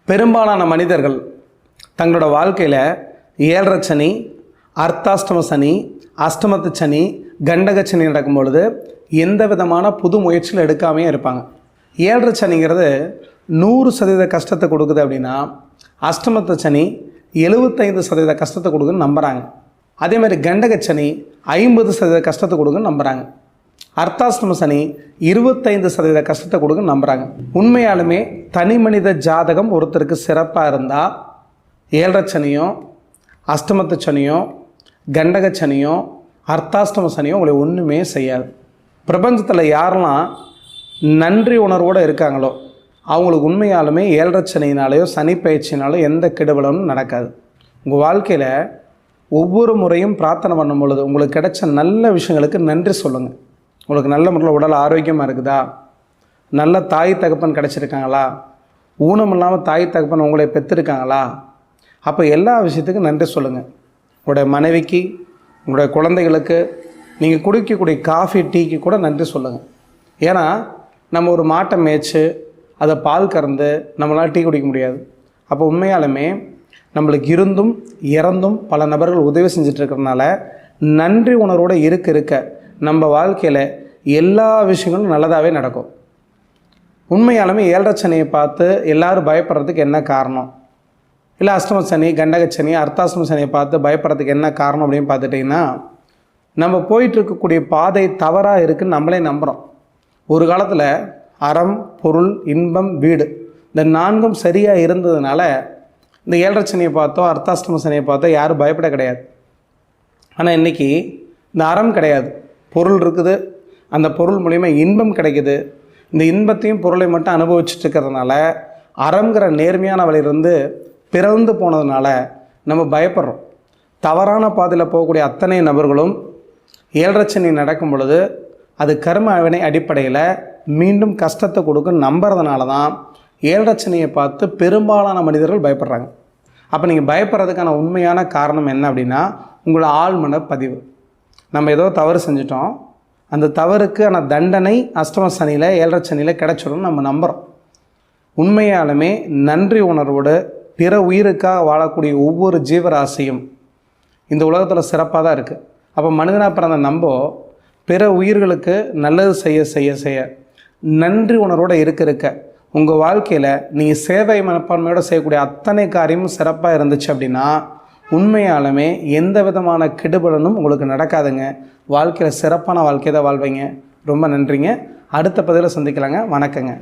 பெரும்பாலான மனிதர்கள் தங்களோட வாழ்க்கையில் 7.5 சனி, அர்த்தாஷ்டம சனி, அஷ்டமத்து சனி, கண்டக சனி நடக்கும் பொழுது எந்த விதமான புது முயற்சிகள் எடுக்காமே இருப்பாங்க. 7.5 சனிங்கிறது 100% கஷ்டத்தை கொடுக்குது அப்படின்னா, அஷ்டமத்து சனி 75% கஷ்டத்தை கொடுக்குன்னு நம்புகிறாங்க. அதே மாதிரி கண்டக சனி 50% கஷ்டத்தை கொடுக்குன்னு நம்புகிறாங்க. அர்த்தாஷ்டம சனி 25% கஷ்டத்தை கொடுக்குன்னு நம்புகிறாங்க. உண்மையாலுமே தனி மனித ஜாதகம் ஒருத்தருக்கு சிறப்பாக இருந்தால் 7.5 சனியோ, அஷ்டமத்து சனியோ, கண்டக சனியோ, அர்த்தாஷ்டம சனியோ உங்களை ஒன்றுமே செய்யாது. பிரபஞ்சத்தில் யாரெல்லாம் நன்றி உணர்வோடு இருக்காங்களோ அவங்களுக்கு உண்மையாலுமே 7.5 சனியினாலேயோ சனி பயிற்சினாலோ எந்த கெடுபலனும் நடக்காது. உங்கள் வாழ்க்கையில் ஒவ்வொரு முறையும் பிரார்த்தனை பண்ணும் பொழுது உங்களுக்கு கிடைச்ச நல்ல விஷயங்களுக்கு நன்றி சொல்லுங்கள். உங்களுக்கு நல்ல முறையில் உடல் ஆரோக்கியமாக இருக்குதா, நல்ல தாய் தகப்பன் கிடச்சிருக்காங்களா, ஊனம் இல்லாமல் தாய் தகப்பன் உங்களை பெற்றிருக்காங்களா, அப்போ எல்லா விஷயத்துக்கும் நன்றி சொல்லுங்கள். உங்களுடைய மனைவிக்கு, உங்களுடைய குழந்தைகளுக்கு, நீங்கள் குடிக்கக்கூடிய காஃபி டீக்கு கூட நன்றி சொல்லுங்கள். ஏன்னா நம்ம ஒரு மாட்டை மேய்ச்சி அதை பால் கறந்து நம்மளால் டீ குடிக்க முடியாது. அப்போ உண்மையாலுமே நம்மளுக்கு இருந்தும் இறந்தும் பல நபர்கள் உதவி செஞ்சிட்ருக்கிறதுனால நன்றி உணர்வோடு இருக்க நம்ம வாழ்க்கையில் எல்லா விஷயங்களும் நல்லதாகவே நடக்கும். உண்மையாலுமே 7.5 சனியை பார்த்து எல்லோரும் பயப்படுறதுக்கு என்ன காரணம், இல்லை அஷ்டம சனி, கண்டக சனி, அர்த்தாஷ்டம சனியை பார்த்து பயப்படுறதுக்கு என்ன காரணம் அப்படின்னு பார்த்துட்டிங்கன்னா, நம்ம போயிட்டுருக்கக்கூடிய பாதை தவறாக இருக்குதுன்னு நம்மளே நம்புகிறோம். ஒரு காலத்தில் அறம், பொருள், இன்பம், வீடு இந்த 4ம் சரியாக இருந்ததுனால இந்த 7.5 சனியை பார்த்தோ அர்த்தாஷ்டம சனியை பார்த்தோ யாரும் பயப்பட கிடையாது. ஆனால் இன்றைக்கி இந்த அறம் கிடையாது, பொருள் இருக்குது, அந்த பொருள் மூலிமா இன்பம் கிடைக்குது. இந்த இன்பத்தையும் பொருளை மட்டும் அனுபவிச்சுட்டு இருக்கிறதுனால அறங்கிற நேர்மையான வழியிலிருந்து பிறந்து போனதுனால நம்ம பயப்படுறோம். தவறான பாதையில் போகக்கூடிய அத்தனை நபர்களும் 7.5 சனி நடக்கும் பொழுது அது கர்ம வினை அடிப்படையில் மீண்டும் கஷ்டத்தை கொடுக்குன்னு நம்புறதுனால தான் 7.5 சனியை பார்த்து பெரும்பாலான மனிதர்கள் பயப்படுறாங்க. அப்போ நீங்கள் பயப்படுறதுக்கான உண்மையான காரணம் என்ன அப்படின்னா, உங்களோட ஆழ்மன பதிவு. நம்ம ஏதோ தவறு செஞ்சிட்டோம், அந்த தவறுக்கான தண்டனை அஷ்டம சனியில் 7.5 சனியில் கிடைச்சிடும் நம்ம நம்புகிறோம். உண்மையாலுமே நன்றி உணர்வோடு பிற உயிருக்காக வாழக்கூடிய ஒவ்வொரு ஜீவராசியும் இந்த உலகத்தில் சிறப்பாக தான் இருக்குது. அப்போ மனிதனாக பிறந்த நம்ம பிற உயிர்களுக்கு நல்லது செய்ய செய்ய செய்ய நன்றி உணர்வோடு இருக்க உங்கள் வாழ்க்கையில் நீங்கள் சேவை மனப்பான்மையோடு செய்யக்கூடிய அத்தனை காரியமும் சிறப்பாக இருந்துச்சு அப்படின்னா உண்மையாலுமே எந்த விதமான கெடுபலனும் உங்களுக்கு நடக்காதுங்க. வாழ்க்கையில் சிறப்பான வாழ்க்கையை தான் வாழ்வீங்க. ரொம்ப நன்றிங்க. அடுத்த பதிவில் சந்திக்கலாங்க. வணக்கங்க.